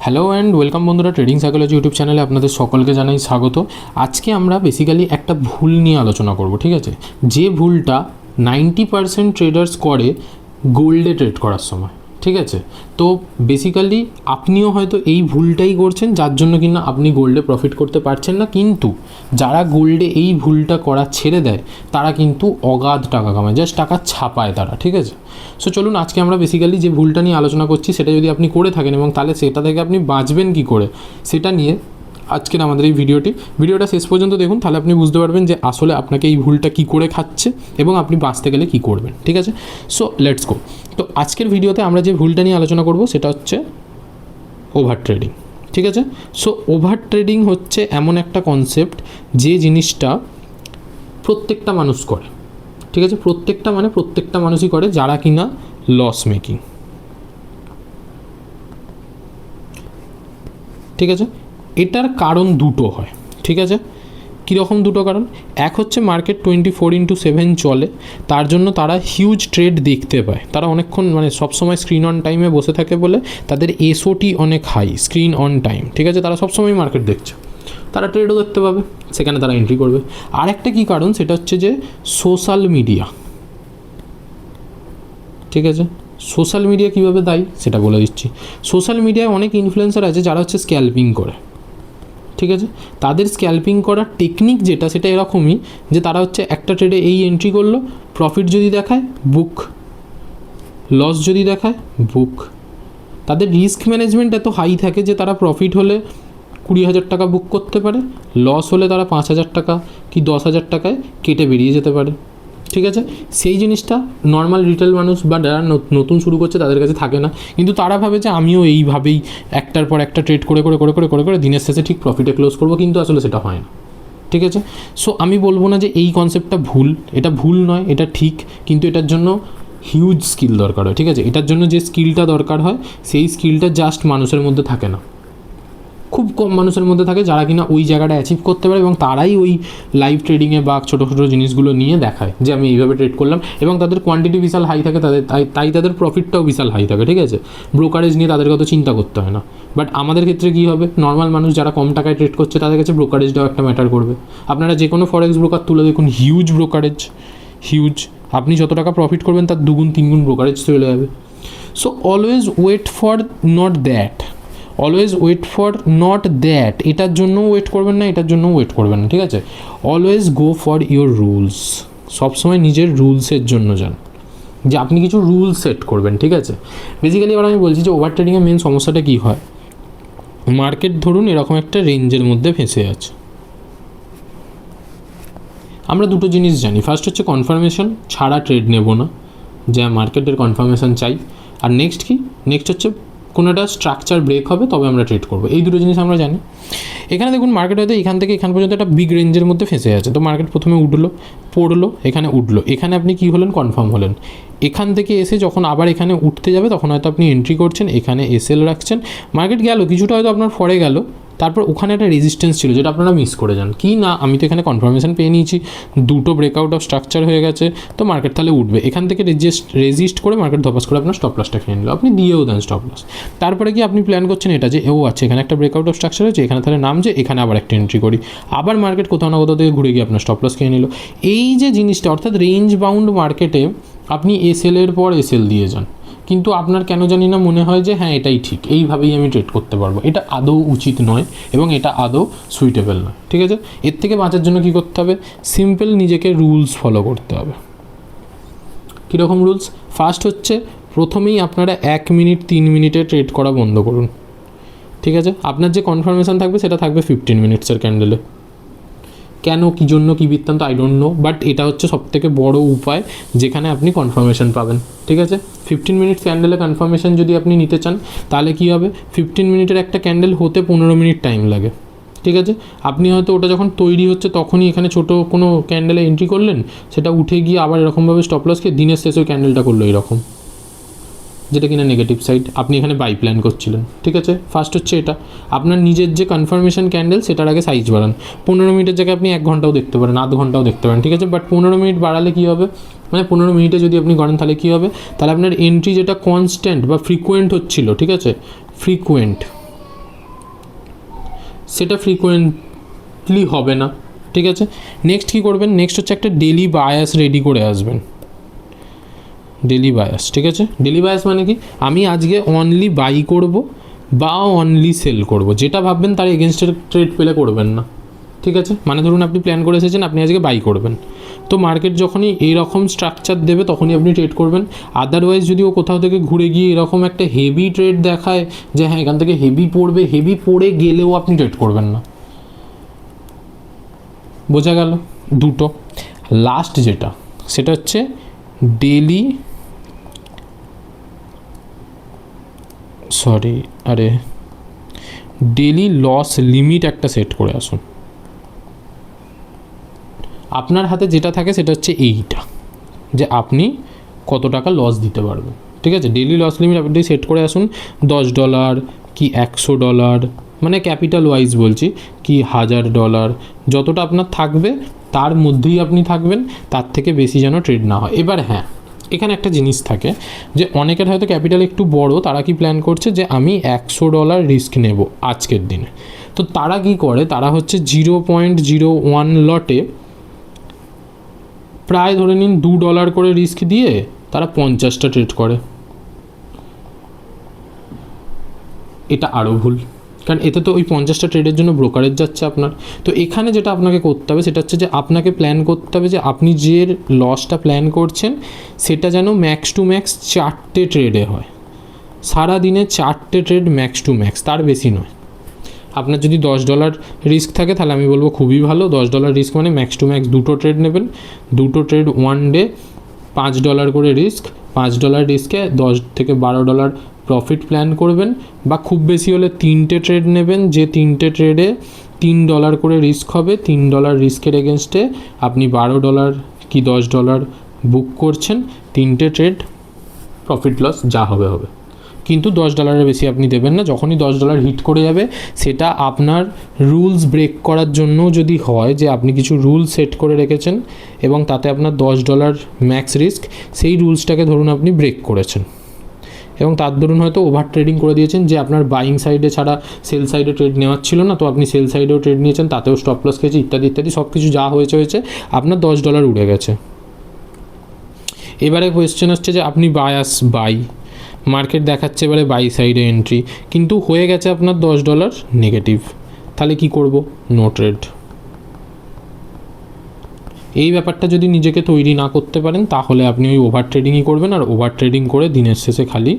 Hello and welcome বন্ধুরা, trading psychology YouTube চ্যানেলে আপনাদের সকলকে জানাই স্বাগত। আজকে আমরা বেসিক্যালি একটা ভুল নিয়ে আলোচনা করব, ঠিক আছে? যে ভুলটা 90% ট্রেডার্স করে গোল্ডে ট্রেড করার সময়, ঠিক আছে? তো বেসিক্যালি আপনিও হয়তো এই ভুলটাই করছেন, যার জন্য কিনা আপনি গোল্ডে প্রফিট করতে পারছেন না। কিন্তু যারা গোল্ডে এই ভুলটা করা ছেড়ে দেয় তারা কিন্তু অগাধ টাকা কামায়, জাস্ট টাকা ছাপায় তারা, ঠিক আছে? সো চলুন আজকে আমরা বেসিক্যালি যে ভুলটা নিয়ে আলোচনা করছি সেটা যদি আপনি করে থাকেন এবং তাহলে সেটা থেকে আপনি বাঁচবেন কী করে সেটা নিয়ে আজকের আমাদের এই ভিডিওটা শেষ পর্যন্ত দেখুন, তাহলে আপনি বুঝতে পারবেন যে আসলে আপনাকে এই ভুলটা কী করে খাচ্ছে এবং আপনি বাঁচতে গেলে কী করবেন, ঠিক আছে? So let's go. তো আজকের ভিডিওতে আমরা যে ভুলটা নিয়ে আলোচনা করব সেটা হচ্ছে ওভার ট্রেডিং, ঠিক আছে? সো ওভার ট্রেডিং হচ্ছে এমন একটা কনসেপ্ট যে জিনিসটা প্রত্যেকটা মানুষ করে, ঠিক আছে? প্রত্যেকটা মানুষই করে যারা কিনা লস মেকিং, ঠিক আছে? এটার কারণ দুটো হয়, ঠিক আছে? কীরকম দুটো কারণ? এক হচ্ছে মার্কেট 24/7 চলে, তার জন্য তারা হিউজ ট্রেড দেখতে পায়। তারা অনেকক্ষণ সবসময় স্ক্রিন অন টাইমে বসে থাকে বলে তাদের এসওটি অনেক হাই, স্ক্রিন অন টাইম, ঠিক আছে? তারা সবসময় মার্কেট দেখছে, তারা ট্রেডও দেখতে পাবে, সেখানে তারা এন্ট্রি করবে। আর একটা কী কারণ, সেটা হচ্ছে যে সোশ্যাল মিডিয়া, ঠিক আছে? সোশ্যাল মিডিয়া কীভাবে দায়ী সেটা বলে দিচ্ছি। সোশ্যাল মিডিয়ায় অনেক ইনফ্লুয়েন্সার আছে যারা হচ্ছে স্ক্যাল্পিং করে, ঠিক আছে? তাদের স্ক্যাল্পিং করার টেকনিক যেটা সেটা এরকমই যে তারা হচ্ছে একটা ট্রেডে এই এন্ট্রি করলো, প্রফিট যদি দেখায় বুক, লস যদি দেখায় বুক। তাদের রিস্ক ম্যানেজমেন্ট এত হাই থাকে যে তারা প্রফিট হলে 20,000 টাকা বুক করতে পারে, লস হলে তারা 5,000 টাকা কি 10,000 টাকায় কেটে বেরিয়ে যেতে পারে, ঠিক আছে? সেই জিনিসটা নর্মাল রিটেল মানুষ বা যারা নতুন শুরু করছে তাদের কাছে থাকে না, কিন্তু তারা ভাবে যে আমিও এইভাবেই একটার পর একটা ট্রেড করে করে করে করে করে করে দিনের শেষে ঠিক প্রফিটে ক্লোজ করবো, কিন্তু আসলে সেটা হয় না, ঠিক আছে? সো আমি বলবো না যে এই কনসেপ্টটা ভুল, এটা ভুল নয়, এটা ঠিক, কিন্তু এটার জন্য হিউজ স্কিল দরকার হয়, ঠিক আছে? এটার জন্য যে স্কিলটা দরকার হয় সেই স্কিলটা জাস্ট মানুষের মধ্যে থাকে না, খুব কম মানুষের মধ্যে থাকে যারা কিনা ওই জায়গাটা অ্যাচিভ করতে পারে, এবং তারাই ওই লাইভ ট্রেডিংয়ে বা ছোটো ছোটো জিনিসগুলো নিয়ে দেখায় যে আমি এইভাবে ট্রেড করলাম, এবং তাদের কোয়ান্টিটি বিশাল হাই থাকে, তাই তাদের প্রফিটটাও বিশাল হাই থাকে, ঠিক আছে? ব্রোকারেজ নিয়ে তাদেরকে অত চিন্তা করতে হয় না। বাট আমাদের ক্ষেত্রে কী হবে, নর্মাল মানুষ যারা কম টাকায় ট্রেড করছে তাদের কাছে ব্রোকারেজটাও একটা ম্যাটার করবে। আপনারা যে কোনো ফরেক্স ব্রোকার তুলে দেখুন, হিউজ ব্রোকারেজ, হিউজ। আপনি যত টাকা প্রফিট করবেন তার 2 গুণ 3 গুণ ব্রোকারেজ চলে যাবে। So always wait for not that, always wait for not that, এটার জন্য ওয়েট করবেন না, এটার জন্য ওয়েট করবেন না, ঠিক আছে? Always go for your rules, সবসময় নিজের রুলসের জন্য যান, যে আপনি কিছু রুল সেট করবেন, ঠিক আছে? বেসিক্যালি এবার আমি বলছি যে ওভার ট্রেডিংয়ের মেন সমস্যাটা কী হয়। মার্কেট ধরুন এরকম একটা রেঞ্জের মধ্যে ফেঁসে আছে, আমরা দুটো জিনিস জানি। ফার্স্ট হচ্ছে কনফার্মেশন ছাড়া ট্রেড নেব না, যা মার্কেটের কনফার্মেশন চাই। আর নেক্সট কি, নেক্সট হচ্ছে কোনো একটা স্ট্রাকচার ব্রেক হবে তবে আমরা ট্রেড করবো, এই দুটো জিনিস আমরা জানি। এখানে দেখুন মার্কেট হয়তো এখান থেকে এখান পর্যন্ত একটা বিগ রেঞ্জের মধ্যে ফেঁসে আছে, তো মার্কেট প্রথমে উঠলো, পড়লো, এখানে উঠলো, এখানে আপনি কী হলেন, কনফার্ম হলেন। এখান থেকে এসে যখন আবার এখানে উঠতে যাবে তখন হয়তো আপনি এন্ট্রি করছেন, এখানে এসএল রাখছেন, মার্কেট গেল কিছুটা, হয়তো আপনার ফরে গেল, তারপর ওখানে একটা রেজিস্ট্যান্স ছিল যেটা আপনারা মিস করে যান। কি না, আমি তো এখানে কনফার্মেশন পেয়ে নিয়েছি, দুটো ব্রেকআউট অফ স্ট্রাকচার হয়ে গেছে, তো মার্কেট তাহলে উঠবে। এখান থেকে রেজিস্ট করে মার্কেট ধপাস করে আপনার স্টপ লসটা খেয়ে নিল, আপনি দিয়েও দেন স্টপ লস। তারপরে কি আপনি প্ল্যান করছেন এটা যে আচ্ছা এখানে একটা ব্রেকআউট অফ স্ট্রাকচার হয়েছে, এখানে তাহলে নামছে, এখানে আবার একটা এন্ট্রি করি, আবার মার্কেট কোথাও না কোথাও থেকে ঘুরে গিয়ে আপনার স্টপ লস খেয়ে নিল। এই যে জিনিসটা, অর্থাৎ রেঞ্জ বাউন্ড মার্কেটে আপনি এসএলের পর এসএল দিয়ে যান, কিন্তু আপনার কেন জানি না মনে হয় যে হ্যাঁ এটাই ঠিক, এইভাবেই আমি ট্রেড করতে পারবো। এটা আদৌ উচিত নয় এবং এটা আদৌ সুইটেবল নয়, ঠিক আছে? এর থেকে বাঁচার জন্য কী করতে হবে, সিম্পল নিজেকে রুলস ফলো করতে হবে। কীরকম রুলস? ফার্স্ট হচ্ছে প্রথমেই আপনারা 1 মিনিট 3 মিনিটে ট্রেড করা বন্ধ করুন, ঠিক আছে? আপনার যে কনফার্মেশন থাকবে সেটা থাকবে 15 মিনিটসের ক্যান্ডেলে। কেন, কী জন্য, কী বৃত্তান্ত আই ডোন্ট নো, বাট এটা হচ্ছে সবথেকে বড় উপায় যেখানে আপনি কনফার্মেশন পাবেন, ঠিক আছে? 15 মিনিট ক্যান্ডেলে কনফার্মেশন যদি আপনি নিতে চান তাহলে কী হবে, 15 মিনিটের একটা ক্যান্ডেল হতে 15 মিনিট টাইম লাগে, ঠিক আছে? আপনি হয়তো ওটা যখন তৈরি হচ্ছে তখনই এখানে ছোটো কোনো ক্যান্ডেলে এন্ট্রি করলেন, সেটা উঠে গিয়ে আবার এরকমভাবে স্টপ লসকে দিনের শেষে ওই ক্যান্ডেলটা করলো এরকম, যেটা কিনা নেগেটিভ সাইড, আপনি এখানে বাই প্ল্যান করছিলেন, ঠিক আছে? ফার্স্ট হচ্ছে এটা, আপনার নিজের যে কনফার্মেশন ক্যান্ডেল সেটার আগে সাইজ বাড়ান। 15 মিনিটের জায়গায় আপনি 1 ঘন্টাও দেখতে পারেন, আধ ঘন্টাও দেখতে পারেন, ঠিক আছে? বাট 15 মিনিট বাড়ালে কী হবে, 15 মিনিটে যদি আপনি করেন তাহলে কী হবে, তাহলে আপনার এন্ট্রি যেটা কনস্ট্যান্ট বা ফ্রিকোয়েন্ট হচ্ছিল, ঠিক আছে? ফ্রিকোয়েন্ট সেটা ফ্রিকোয়েন্টলি হবে না, ঠিক আছে। নেক্সট কী করবেন, নেক্সট হচ্ছে একটা ডেলি বায়াস রেডি করে আসবেন। ডেলি বায়াস, ঠিক আছে। ডেলি বায়াস মানে কি, আমি আজকে অনলি বাই করব বা অনলি সেল করব, যেটা ভাববেন তার এগেনস্টে ট্রেড পেলে করবেন না, ঠিক আছে। মানে ধরুন আপনি প্ল্যান করে এসেছেন আপনি আজকে বাই করবেন, তো মার্কেট যখনই এইরকম স্ট্রাকচার দেবে তখনই আপনি ট্রেড করবেন। আদারওয়াইজ যদি ও কোথাও থেকে ঘুরে গিয়ে এরকম একটা হেভি ট্রেড দেখায় যে হ্যাঁ এখান থেকে হেভি পড়বে, হেভি পড়ে গেলেও আপনি ট্রেড করবেন না। বোঝা গেল দুটো। লাস্ট যেটা সেটা হচ্ছে ডেলি ডেলি লস লিমিট একটা সেট করে আসুন। আপনার হাতে যেটা থাকে সেটা হচ্ছে এইটা, যে আপনি কত টাকা লস দিতে পারবেন, ঠিক আছে। ডেলি লস লিমিট আপনি সেট করে আসুন, $10 কি $100, মানে ক্যাপিটাল ওয়াইজ বলছি, কি $1000, যতটা আপনার থাকবে তার মধ্যেই আপনি থাকবেন, তার থেকে বেশি যেন ট্রেড না হয়। এবার হ্যাঁ, এখানে একটা জিনিস থাকে যে অনেকের হয়তো ক্যাপিটাল একটু বড়, তারা কি প্ল্যান করছে যে আমি $100 রিস্ক নেব আজকের দিনে, তো তারা কি করে, তারা হচ্ছে 0.01 লটে প্রায় ধরে নিন $2 করে রিস্ক দিয়ে তারা 50টা ট্রেড করে। এটা আরও ভুল, কারণ এতে তো ওই 50টা ট্রেডের জন্য ব্রোকারেজ যাচ্ছে আপনার। তো এখানে যেটা আপনাকে করতে হবে সেটা হচ্ছে যে আপনাকে প্ল্যান করতে হবে যে আপনি যে লসটা প্ল্যান করছেন সেটা যেন ম্যাক্স টু ম্যাক্স 4টে ট্রেডে হয়, সারা দিনে 4টে ট্রেড ম্যাক্স টু ম্যাক্স, তার বেশি নয়। আপনার যদি $10 রিস্ক থাকে তাহলে আমি বলবো খুবই ভালো। $10 রিস্ক মানে ম্যাক্স টু ম্যাক্স 2টো ট্রেড নেবেন, 2টো ট্রেড ওয়ান ডে, $5 করে রিস্ক, $5 রিস্কে $10 থেকে $12 প্রফিট প্ল্যান করবেন, বা খুব বেশি হলে 3টে ট্রেড নেবেন, যে 3টে ট্রেডে $3 করে রিস্ক হবে, $3 রিস্কের এগেনস্টে আপনি $12 কি $10 বুক করছেন, 3টে ট্রেড প্রফিট লস যা হবে হবে, কিন্তু $10 বেশি আপনি দেবেন না। যখনই $10 হিট করে যাবে সেটা আপনার রুলস ব্রেক করার জন্য যদি হয়, যে আপনি কিছু রুলস সেট করে রেখেছেন এবং তাতে আপনার $10 ম্যাক্স রিস্ক, সেই রুলসটাকে ধরুন আপনি ব্রেক করেছেন এবং তার দরুন হয়তো ওভার ট্রেডিং করে দিয়েছেন, যে আপনার বাইং সাইডে ছাড়া সেল সাইডে ট্রেড নেওয়ার ছিল না, তো আপনি সেল সাইডেও ট্রেড নিয়েছেন, তাতেও স্টপ লস খেয়েছে, ইত্যাদি ইত্যাদি সব কিছু যা হয়েছে আপনার $10 উড়ে গেছে। এবারে কোয়েশ্চেন হচ্ছে যে আপনি বাই মার্কেট দেখাচ্ছে এবারে বাই সাইডে এন্ট্রি, কিন্তু হয়ে গেছে আপনার $10 নেগেটিভ, তাহলে কি করব, নো ট্রেড। এই ব্যাপারটা যদি নিজেকে তৈরি না করতে পারেন তাহলে আপনি ওই ওভার ট্রেডিংই করবেন, আর ওভার ট্রেডিং করে দিনের শেষে খালি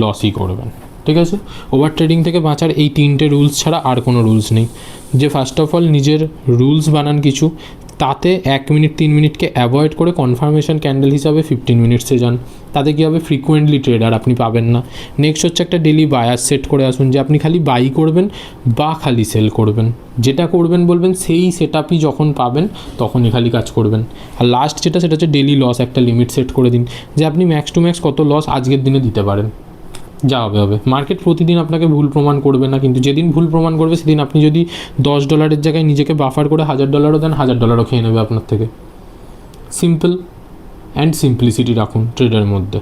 লসই করবেন, ঠিক আছে। ওভার ট্রেডিং থেকে বাঁচার এই 3টে রুলস ছাড়া আর কোনো রুলস নেই, যে ফার্স্ট অফ অল নিজের রুলস বানান কিছু, তাতে 1 মিনিট 3 মিনিটকে অ্যাভয়েড করে কনফার্মেশন ক্যান্ডেল হিসাবে 15 মিনিটসে যান, তাতে কী হবে, ফ্রিকোয়েন্টলি ট্রেডার আপনি পাবেন না। নেক্সট হচ্ছে একটা ডেলি বায়াস সেট করে আসুন, যে আপনি খালি বাই করবেন বা খালি সেল করবেন, যেটা করবেন বলবেন সেই সেট আপই যখন পাবেন তখনই খালি কাজ করবেন। আর লাস্ট যেটা সেটা হচ্ছে ডেলি লস একটা লিমিট সেট করে দিন, যে আপনি ম্যাক্স টু ম্যাক্স কত লস আজকের দিনে দিতে পারেন, যা হবে। মার্কেট প্রতিদিন আপনাকে ভুল প্রমাণ করবে না, কিন্তু যেদিন ভুল প্রমাণ করবে সেদিন আপনি যদি $10 জায়গায় নিজেকে বাফার করে $1000 দেন, $1000 খেয়ে নেবে আপনার থেকে। সিম্পল অ্যান্ড সিম্পলিসিটি রাখুন ট্রেডের মধ্যে।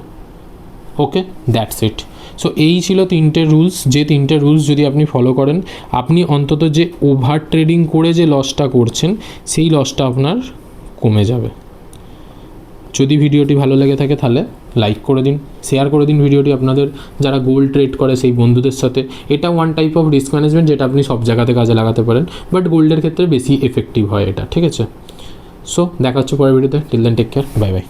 ওকে, দ্যাটস ইট। সো এই ছিল 3টে রুলস, যে 3টে রুলস যদি আপনি ফলো করেন আপনি অন্তত যে ওভার ট্রেডিং করে যে লসটা করছেন সেই লসটা আপনার কমে যাবে। যদি ভিডিওটি ভালো লেগে থাকে তাহলে লাইক করে দিন, শেয়ার করে দিন ভিডিওটি আপনাদের যারা গোল্ড ট্রেড করে সেই বন্ধুদের সাথে। এটা one type of risk management যেটা আপনি সব জায়গাতে কাজে লাগাতে পারেন, বাট গোল্ডের ক্ষেত্রে বেশি এফেক্টিভ হয় এটা, ঠিক আছে। সো দেখা হচ্ছে পরের ভিডিওতে, till then take care, bye by.